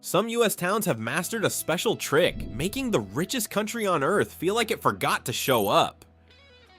Some US towns have mastered a special trick, making the richest country on earth feel like it forgot to show up.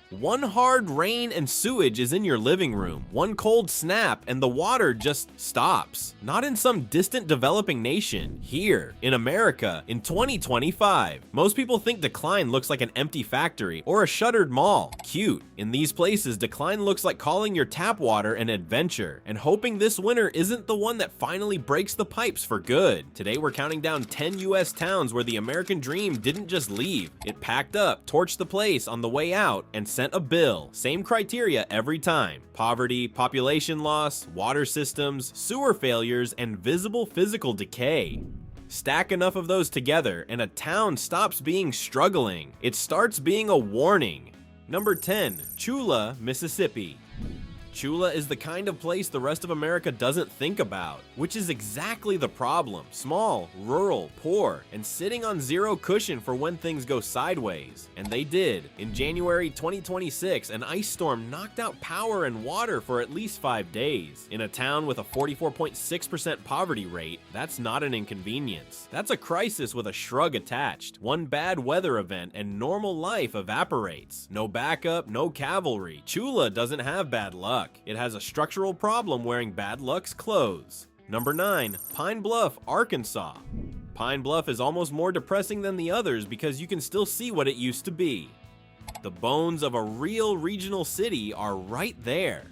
One hard rain and sewage is in your living room. One cold snap and the water just stops. Not in some distant developing nation. Here, in America, in 2025. Most people think decline looks like an empty factory or a shuttered mall. Cute. In these places, decline looks like calling your tap water an adventure and hoping this winter isn't the one that finally breaks the pipes for good. Today we're counting down 10 US towns where the American dream didn't just leave. It packed up, torched the place on the way out, and sent a bill. Same criteria every time. Poverty, population loss, water systems, sewer failures, and visible physical decay. Stack enough of those together and a town stops being struggling. It starts being a warning. Number 10, Chula, Mississippi. Chula is the kind of place the rest of America doesn't think about, which is exactly the problem. Small, rural, poor, and sitting on zero cushion for when things go sideways. And they did. In January 2026, an ice storm knocked out power and water for at least 5 days. In a town with a 44.6% poverty rate, that's not an inconvenience. That's a crisis with a shrug attached. One bad weather event and normal life evaporates. No backup, no cavalry. Chula doesn't have bad luck. It has a structural problem wearing bad luck's clothes. Number 9, Pine Bluff, Arkansas. Pine Bluff is almost more depressing than the others because you can still see what it used to be. The bones of a real regional city are right there.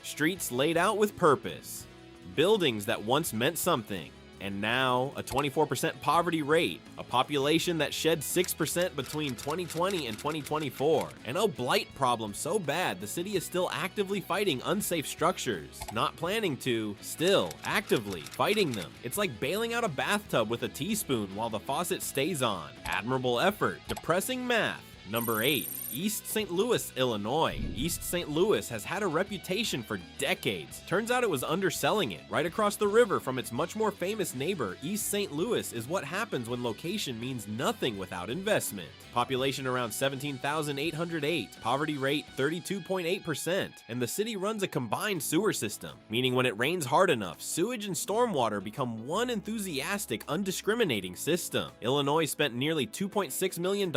Streets laid out with purpose. Buildings that once meant something. And now, a 24% poverty rate, a population that shed 6% between 2020 and 2024, and a blight problem so bad the city is still actively fighting unsafe structures. Not planning to, still actively fighting them. It's like bailing out a bathtub with a teaspoon while the faucet stays on. Admirable effort. Depressing math. Number 8, East St. Louis, Illinois. East St. Louis has had a reputation for decades. Turns out it was underselling it. Right across the river from its much more famous neighbor, East St. Louis is what happens when location means nothing without investment. Population around 17,808, poverty rate 32.8%, and the city runs a combined sewer system, meaning when it rains hard enough, sewage and stormwater become one enthusiastic, undiscriminating system. Illinois spent nearly $2.6 million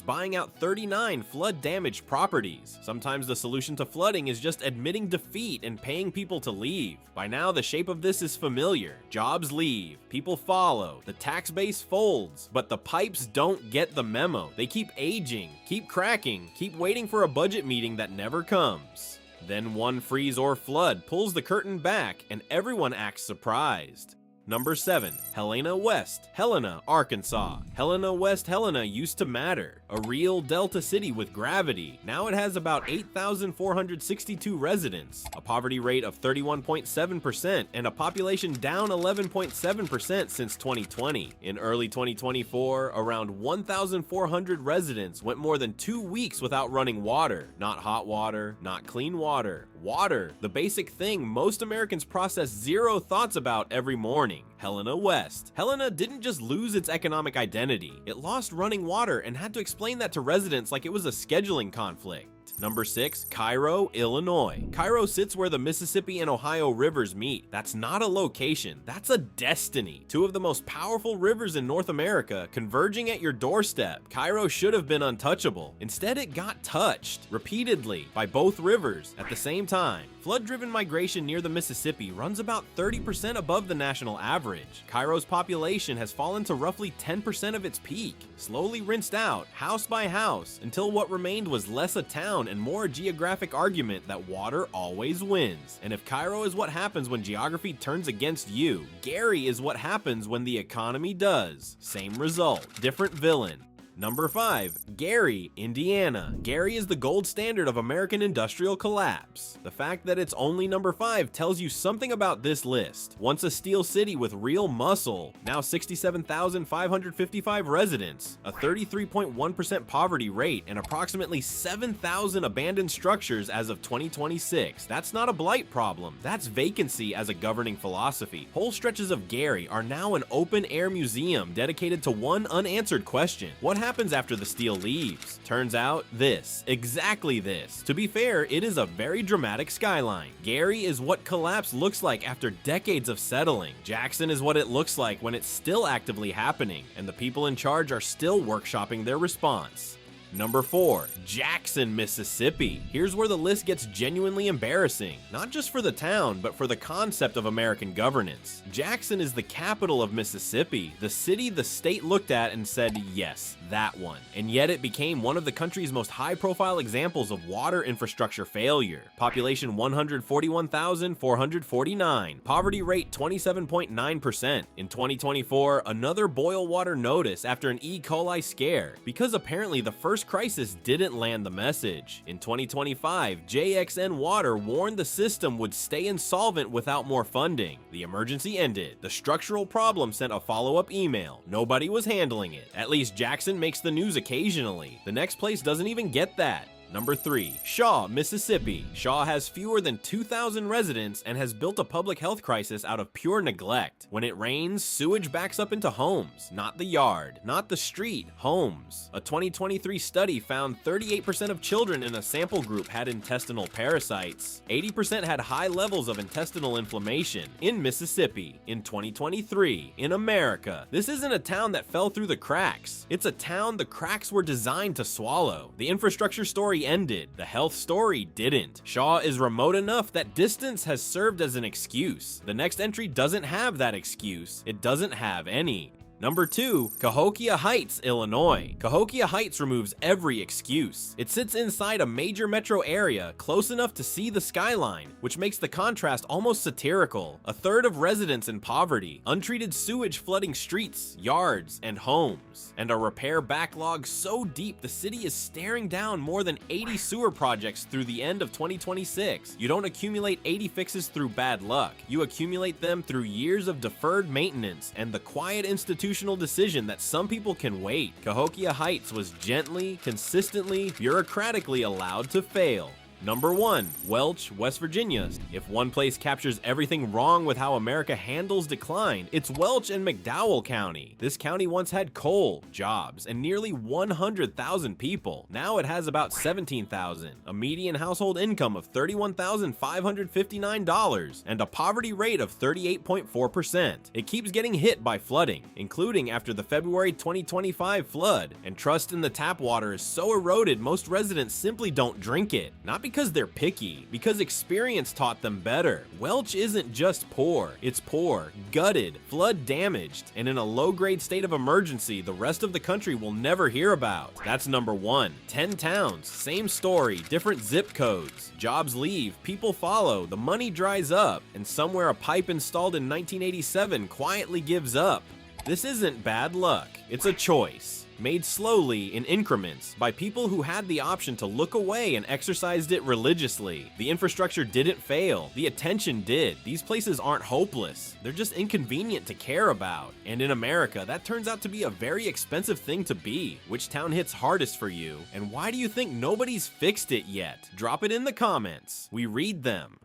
buying out 39 flood-damaged properties. Sometimes the solution to flooding is just admitting defeat and paying people to leave. By now, the shape of this is familiar. Jobs leave, people follow, the tax base folds, but the pipes don't get the memo. They keep aging, keep cracking, keep waiting for a budget meeting that never comes. Then one freeze or flood pulls the curtain back and everyone acts surprised. Number 7, Helena West, Helena, Arkansas. Helena West, Helena used to matter. A real delta city with gravity. Now it has about 8,462 residents, a poverty rate of 31.7%, and a population down 11.7% since 2020. In early 2024, around 1,400 residents went more than 2 weeks without running water. Not hot water, not clean water. Water, the basic thing most Americans process zero thoughts about every morning. Helena West. Helena didn't just lose its economic identity, it lost running water and had to explain that to residents like it was a scheduling conflict. Number 6, Cairo, Illinois. Cairo sits where the Mississippi and Ohio rivers meet. That's not a location, that's a destiny. Two of the most powerful rivers in North America converging at your doorstep. Cairo should have been untouchable. Instead, it got touched repeatedly by both rivers at the same time. Flood-driven migration near the Mississippi runs about 30% above the national average. Cairo's population has fallen to roughly 10% of its peak, slowly rinsed out, house by house, until what remained was less a town and more a geographic argument that water always wins. And if Cairo is what happens when geography turns against you, Gary is what happens when the economy does. Same result, different villain. Number 5, Gary, Indiana. Gary is the gold standard of American industrial collapse. The fact that it's only number 5 tells you something about this list. Once a steel city with real muscle, now 67,555 residents, a 33.1% poverty rate, and approximately 7,000 abandoned structures as of 2026. That's not a blight problem, that's vacancy as a governing philosophy. Whole stretches of Gary are now an open-air museum dedicated to one unanswered question. What happens after the steel leaves? Turns out this, exactly this. To be fair, it is a very dramatic skyline. Gary is what collapse looks like after decades of settling. Jackson is what it looks like when it's still actively happening, and the people in charge are still workshopping their response. Number 4, Jackson, Mississippi. Here's where the list gets genuinely embarrassing, not just for the town, but for the concept of American governance. Jackson is the capital of Mississippi, the city the state looked at and said, yes, that one. And yet it became one of the country's most high-profile examples of water infrastructure failure. Population 141,449. Poverty rate 27.9%. In 2024, another boil water notice after an E. coli scare, because apparently the first crisis didn't land the message. In 2025, JXN Water warned the system would stay insolvent without more funding. The emergency ended. The structural problem sent a follow-up email. Nobody was handling it. At least Jackson makes the news occasionally. The next place doesn't even get that. Number 3, Shaw, Mississippi. Shaw has fewer than 2,000 residents and has built a public health crisis out of pure neglect. When it rains, sewage backs up into homes, not the yard, not the street, homes. A 2023 study found 38% of children in a sample group had intestinal parasites. 80% had high levels of intestinal inflammation in Mississippi in 2023 in America. This isn't a town that fell through the cracks. It's a town the cracks were designed to swallow. The infrastructure story ended. The health story didn't. Shaw is remote enough that distance has served as an excuse. The next entry doesn't have that excuse. It doesn't have any. Number 2, Cahokia Heights, Illinois. Cahokia Heights removes every excuse. It sits inside a major metro area, close enough to see the skyline, which makes the contrast almost satirical. A third of residents in poverty, untreated sewage flooding streets, yards, and homes, and a repair backlog so deep the city is staring down more than 80 sewer projects through the end of 2026. You don't accumulate 80 fixes through bad luck. You accumulate them through years of deferred maintenance and the quiet institutional decision that some people can wait. Cahokia Heights was gently, consistently, bureaucratically allowed to fail. Number 1, Welch, West Virginia. If one place captures everything wrong with how America handles decline, it's Welch and McDowell County. This county once had coal, jobs, and nearly 100,000 people. Now it has about 17,000, a median household income of $31,559, and a poverty rate of 38.4%. It keeps getting hit by flooding, including after the February 2025 flood, and trust in the tap water is so eroded most residents simply don't drink it. Not because they're picky, because experience taught them better. Welch isn't just poor, it's poor, gutted, flood damaged, and in a low-grade state of emergency the rest of the country will never hear about. That's number 1. 10 towns, same story, different zip codes. Jobs leave, people follow, the money dries up, and somewhere a pipe installed in 1987 quietly gives up. This isn't bad luck, it's a choice. Made slowly in increments by people who had the option to look away and exercised it religiously. The infrastructure didn't fail, the attention did. These places aren't hopeless, they're just inconvenient to care about. And in America, that turns out to be a very expensive thing to be. Which town hits hardest for you? And why do you think nobody's fixed it yet? Drop it in the comments. We read them.